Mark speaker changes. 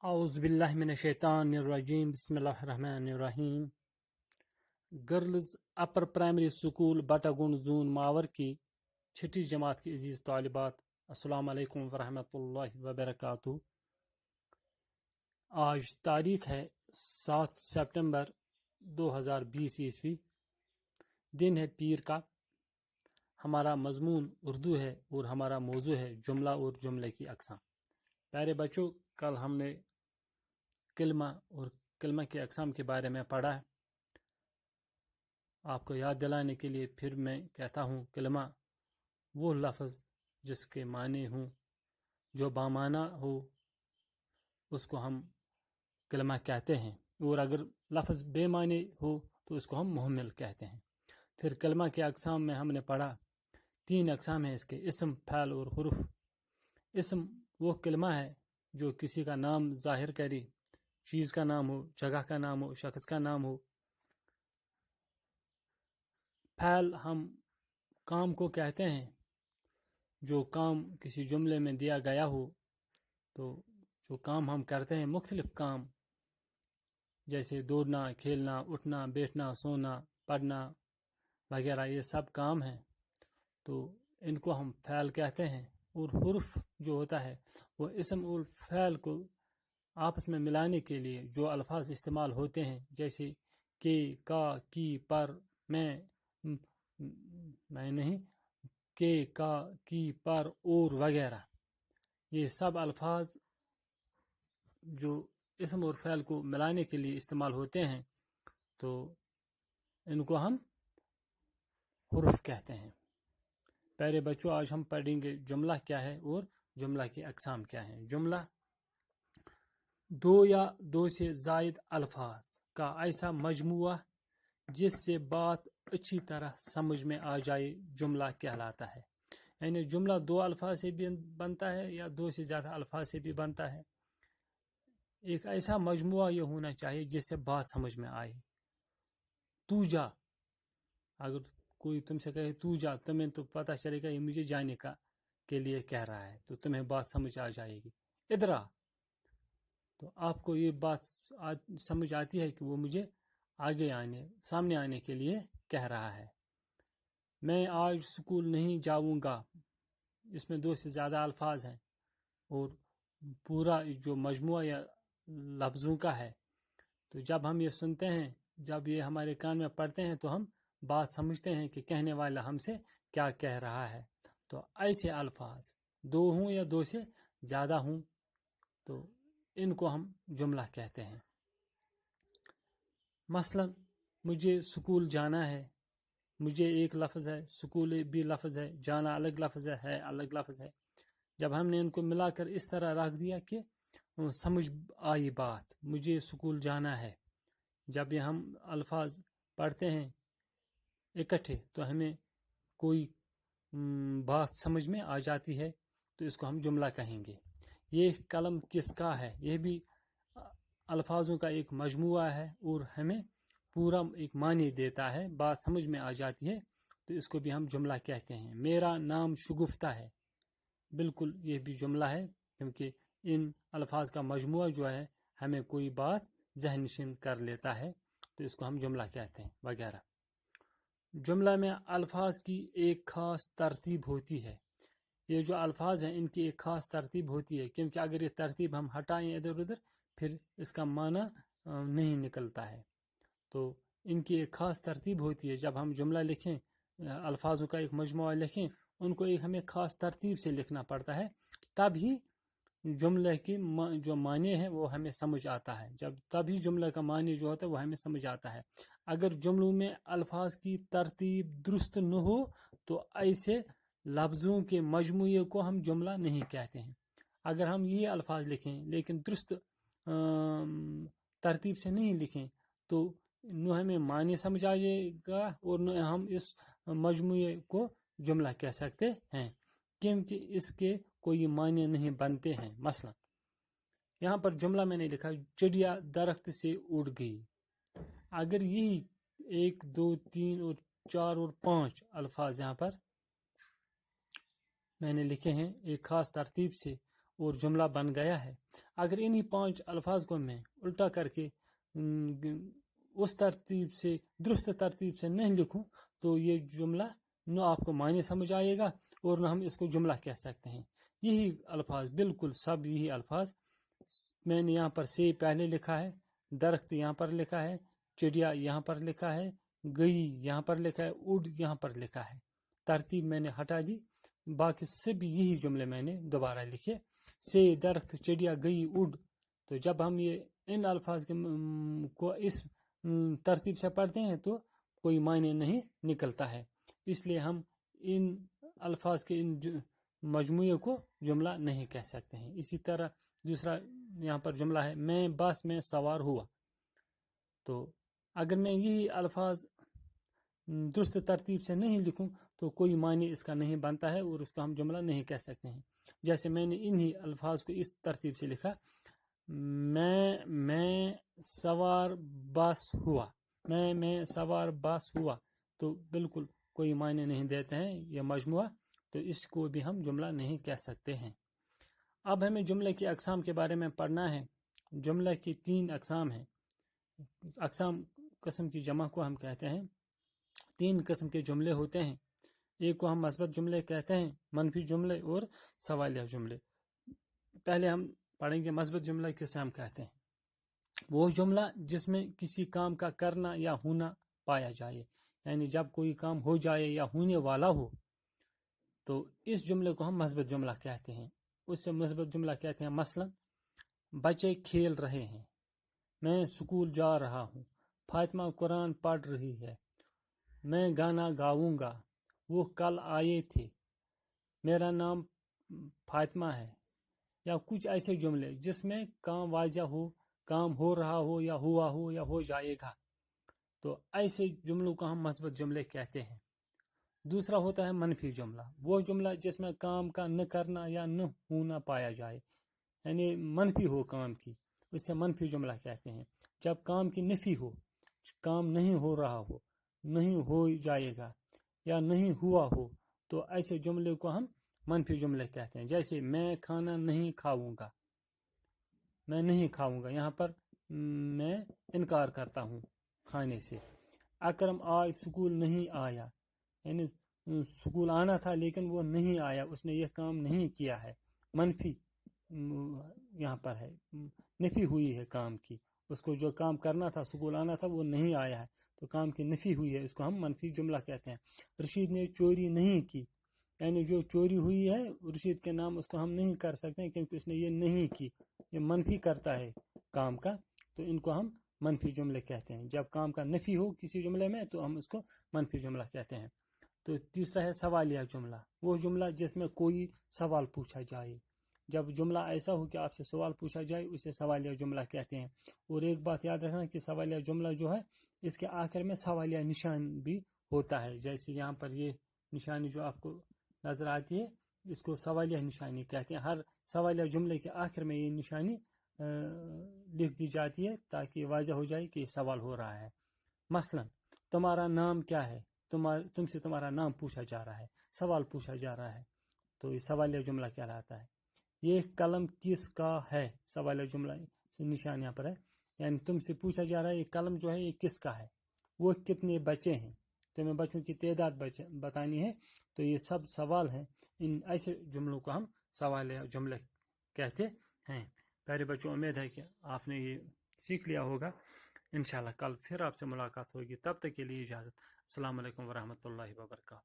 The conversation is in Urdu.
Speaker 1: اعوذ باللہ من الشیطان الرجیم بسم اللہ الرحمن الرحیم گرلز اپر پرائمری اسکول بٹہ گنڈ زون ماور کی چھٹی جماعت کی عزیز طالبات، السلام علیکم ورحمۃ اللہ وبرکاتہ۔ آج تاریخ ہے 7 سپٹمبر 2020 عیسوی، دن ہے پیر کا۔ ہمارا مضمون اردو ہے اور ہمارا موضوع ہے جملہ اور جملے کی اقسام۔ پیارے بچوں، کل ہم نے کلمہ اور کلمہ کے اقسام کے بارے میں پڑھا ہے۔ آپ کو یاد دلانے کے لیے پھر میں کہتا ہوں، کلمہ وہ لفظ جس کے معنی ہوں، جو بامعنی ہو، اس کو ہم کلمہ کہتے ہیں، اور اگر لفظ بے معنی ہو تو اس کو ہم مہمل کہتے ہیں۔ پھر کلمہ کے اقسام میں ہم نے پڑھا 3 اقسام ہیں اس کے: اسم، فعل اور حرف۔ اسم وہ کلمہ ہے جو کسی کا نام ظاہر کرے، چیز کا نام ہو، جگہ کا نام ہو، شخص کا نام ہو۔ فعل ہم کام کو کہتے ہیں، جو کام کسی جملے میں دیا گیا ہو، تو جو کام ہم کرتے ہیں، مختلف کام جیسے دوڑنا، کھیلنا، اٹھنا، بیٹھنا، سونا، پڑھنا وغیرہ، یہ سب کام ہیں، تو ان کو ہم فعل کہتے ہیں۔ اور حرف جو ہوتا ہے وہ اسم اور فعل کو آپس میں ملانے کے لیے جو الفاظ استعمال ہوتے ہیں، جیسے کہ، کا، کی، پر، میں نہیں، کہ، کا، کی، پر، اور وغیرہ، یہ سب الفاظ جو اسم اور فعل کو ملانے کے لیے استعمال ہوتے ہیں، تو ان کو ہم حرف کہتے ہیں۔ پیارے بچوں، آج ہم پڑھیں گے جملہ کیا ہے اور جملہ کی اقسام کیا ہیں۔ جملہ 2 یا 2 سے زائد الفاظ کا ایسا مجموعہ جس سے بات اچھی طرح سمجھ میں آ جائے جملہ کہلاتا ہے۔ یعنی جملہ 2 الفاظ سے بھی بنتا ہے یا 2 سے زیادہ الفاظ سے بھی بنتا ہے۔ ایک ایسا مجموعہ یہ ہونا چاہیے جس سے بات سمجھ میں آئے۔ تو جا، اگر کوئی تم سے کہے تو جا، تمہیں تو پتہ چلے گا یہ مجھے جانے کے لیے کہہ رہا ہے، تو تمہیں بات سمجھ آ جائے گی۔ ادھر آ، تو آپ کو یہ بات سمجھ آتی ہے کہ وہ مجھے سامنے آنے کے لیے کہہ رہا ہے۔ میں آج اسکول نہیں جاؤں گا، اس میں 2 سے زیادہ الفاظ ہیں اور پورا جو مجموعہ یا لفظوں کا ہے، تو جب ہم یہ سنتے ہیں، جب یہ ہمارے کان میں پڑتے ہیں، تو ہم بات سمجھتے ہیں کہ کہنے والا ہم سے کیا کہہ رہا ہے۔ تو ایسے الفاظ 2 ہوں یا 2 سے زیادہ ہوں، تو ان کو ہم جملہ کہتے ہیں۔ مثلا مجھے اسکول جانا ہے، مجھے ایک لفظ ہے، اسکول بھی لفظ ہے، جانا الگ لفظ ہے الگ لفظ ہے۔ جب ہم نے ان کو ملا کر اس طرح رکھ دیا کہ سمجھ آئی بات، مجھے اسکول جانا ہے، جب یہ ہم الفاظ پڑھتے ہیں اکٹھے تو ہمیں کوئی بات سمجھ میں آ جاتی ہے، تو اس کو ہم جملہ کہیں گے۔ یہ قلم کس کا ہے، یہ بھی الفاظوں کا ایک مجموعہ ہے اور ہمیں پورا ایک معنی دیتا ہے، بات سمجھ میں آ جاتی ہے، تو اس کو بھی ہم جملہ کہتے ہیں۔ میرا نام شگفتہ ہے، بالکل یہ بھی جملہ ہے، کیونکہ ان الفاظ کا مجموعہ جو ہے ہمیں کوئی بات ذہن نشین کر لیتا ہے، تو اس کو ہم جملہ کہتے ہیں وغیرہ۔ جملہ میں الفاظ کی ایک خاص ترتیب ہوتی ہے۔ یہ جو الفاظ ہیں ان کی ایک خاص ترتیب ہوتی ہے، کیونکہ اگر یہ ترتیب ہم ہٹائیں ادھر ادھر، پھر اس کا معنی نہیں نکلتا ہے۔ تو ان کی ایک خاص ترتیب ہوتی ہے۔ جب ہم جملہ لکھیں، الفاظوں کا ایک مجموعہ لکھیں، ان کو ایک ہمیں خاص ترتیب سے لکھنا پڑتا ہے، تب ہی جملے کی جو معنی ہے وہ ہمیں سمجھ آتا ہے، تبھی جملہ کا معنی جو ہوتا ہے وہ ہمیں سمجھ آتا ہے۔ اگر جملوں میں الفاظ کی ترتیب درست نہ ہو تو ایسے لفظوں کے مجموعے کو ہم جملہ نہیں کہتے ہیں۔ اگر ہم یہ الفاظ لکھیں لیکن درست ترتیب سے نہیں لکھیں، تو نہ ہمیں معنی سمجھ آ جائے گا اور نہ ہم اس مجموعے کو جملہ کہہ سکتے ہیں، کیونکہ اس کے کوئی معنی نہیں بنتے ہیں۔ مثلا یہاں پر جملہ میں نے لکھا، چڑیا درخت سے اڑ گئی۔ اگر یہی 1 2 3 اور 4 اور 5 الفاظ یہاں پر میں نے لکھے ہیں ایک خاص ترتیب سے، اور جملہ بن گیا ہے. اگر انہی 5 الفاظ کو میں الٹا کر کے اس ترتیب سے درست ترتیب سے نہیں لکھوں تو یہ جملہ نہ آپ کو معنی سمجھ آئے گا اور نہ ہم اس کو جملہ کہہ سکتے ہیں. یہی الفاظ بالکل سب یہی الفاظ میں نے یہاں پر سے پہلے لکھا ہے, درخت یہاں پر لکھا ہے, چڑیا یہاں پر لکھا ہے, گئی یہاں پر لکھا ہے, اڑ یہاں پر لکھا ہے. ترتیب میں نے ہٹا دی, باقی سب یہی جملے میں نے دوبارہ لکھے. سے, درخت, چڑیا, گئی, اڑ. تو جب ہم یہ ان الفاظ کو اس ترتیب سے پڑھتے ہیں تو کوئی معنی نہیں نکلتا ہے. اس لیے ہم ان الفاظ کے ان مجموعے کو جملہ نہیں کہہ سکتے ہیں. اسی طرح دوسرا یہاں پر جملہ ہے, میں بس میں سوار ہوا. تو اگر میں یہی الفاظ درست ترتیب سے نہیں لکھوں تو کوئی معنی اس کا نہیں بنتا ہے اور اس کو ہم جملہ نہیں کہہ سکتے ہیں. جیسے میں نے انہی الفاظ کو اس ترتیب سے لکھا, میں سوار بس ہوا, میں سوار بس ہوا. تو بالکل کوئی معنی نہیں دیتے ہیں یہ مجموعہ, تو اس کو بھی ہم جملہ نہیں کہہ سکتے ہیں. اب ہمیں جملے کی اقسام کے بارے میں پڑھنا ہے. جملے کی 3 اقسام ہیں. اقسام قسم کی جمع کو ہم کہتے ہیں. 3 قسم کے جملے ہوتے ہیں. ایک کو ہم مثبت جملے کہتے ہیں, منفی جملے اور سوالیہ جملے. پہلے ہم پڑھیں گے مثبت جملہ کسے ہم کہتے ہیں. وہ جملہ جس میں کسی کام کا کرنا یا ہونا پایا جائے, یعنی جب کوئی کام ہو جائے یا ہونے والا ہو تو اس جملے کو ہم مثبت جملہ کہتے ہیں. اس سے مثبت جملہ کہتے ہیں, مثلا بچے کھیل رہے ہیں, میں سکول جا رہا ہوں, فاطمہ قرآن پڑھ رہی ہے, میں گانا گاؤں گا, وہ کل آئے تھے, میرا نام فاطمہ ہے. یا کچھ ایسے جملے جس میں کام واضح ہو, کام ہو رہا ہو یا ہوا ہو یا ہو جائے گا, تو ایسے جملوں کو ہم مثبت جملے کہتے ہیں. دوسرا ہوتا ہے منفی جملہ. وہ جملہ جس میں کام کا نہ کرنا یا نہ ہونا پایا جائے, یعنی منفی ہو کام کی, اس سے منفی جملہ کہتے ہیں. جب کام کی نفی ہو, کام نہیں ہو رہا ہو, نہیں ہو جائے گا یا نہیں ہوا ہو, تو ایسے جملے کو ہم منفی جملے کہتے ہیں. جیسے میں کھانا نہیں کھاؤں گا, میں نہیں کھاؤں گا, یہاں پر میں انکار کرتا ہوں کھانے سے. اکرم آج سکول نہیں آیا, یعنی سکول آنا تھا لیکن وہ نہیں آیا, اس نے یہ کام نہیں کیا ہے. منفی یہاں پر ہے, نفی ہوئی ہے کام کی. اس کو جو کام کرنا تھا, سکول آنا تھا, وہ نہیں آیا ہے, تو کام کی نفی ہوئی ہے, اس کو ہم منفی جملہ کہتے ہیں. رشید نے چوری نہیں کی, یعنی جو چوری ہوئی ہے رشید کے نام اس کو ہم نہیں کر سکتے کیونکہ اس نے یہ نہیں کی, یہ منفی کرتا ہے کام کا, تو ان کو ہم منفی جملے کہتے ہیں. جب کام کا نفی ہو کسی جملے میں تو ہم اس کو منفی جملہ کہتے ہیں. تو تیسرا ہے سوالیہ جملہ. وہ جملہ جس میں کوئی سوال پوچھا جائے. جب جملہ ایسا ہو کہ آپ سے سوال پوچھا جائے اسے سوالیہ جملہ کہتے ہیں. اور ایک بات یاد رکھنا کہ سوالیہ جملہ جو ہے اس کے آخر میں سوالیہ نشان بھی ہوتا ہے. جیسے یہاں پر یہ نشانی جو آپ کو نظر آتی ہے, اس کو سوالیہ نشانی کہتے ہیں. ہر سوالیہ جملے کے آخر میں یہ نشانی لکھ دی جاتی ہے تاکہ واضح ہو جائے کہ سوال ہو رہا ہے. مثلا تمہارا نام کیا ہے, تم سے تمہارا نام پوچھا جا رہا ہے, سوال پوچھا جا رہا ہے, تو یہ سوالیہ جملہ کہلاتا ہے. یہ قلم کس کا ہے, سوالیہ جملہ سے نشان یہاں پر ہے, یعنی تم سے پوچھا جا رہا ہے یہ قلم جو ہے یہ کس کا ہے. وہ کتنے بچے ہیں, تمہیں بچوں کی تعداد بتانی ہے, تو یہ سب سوال ہیں. ان ایسے جملوں کو ہم سوالیہ جملے کہتے ہیں. پیارے بچوں, امید ہے کہ آپ نے یہ سیکھ لیا ہوگا. انشاءاللہ کل پھر آپ سے ملاقات ہوگی. تب تک کے لیے اجازت. السلام علیکم ورحمۃ اللہ وبرکاتہ.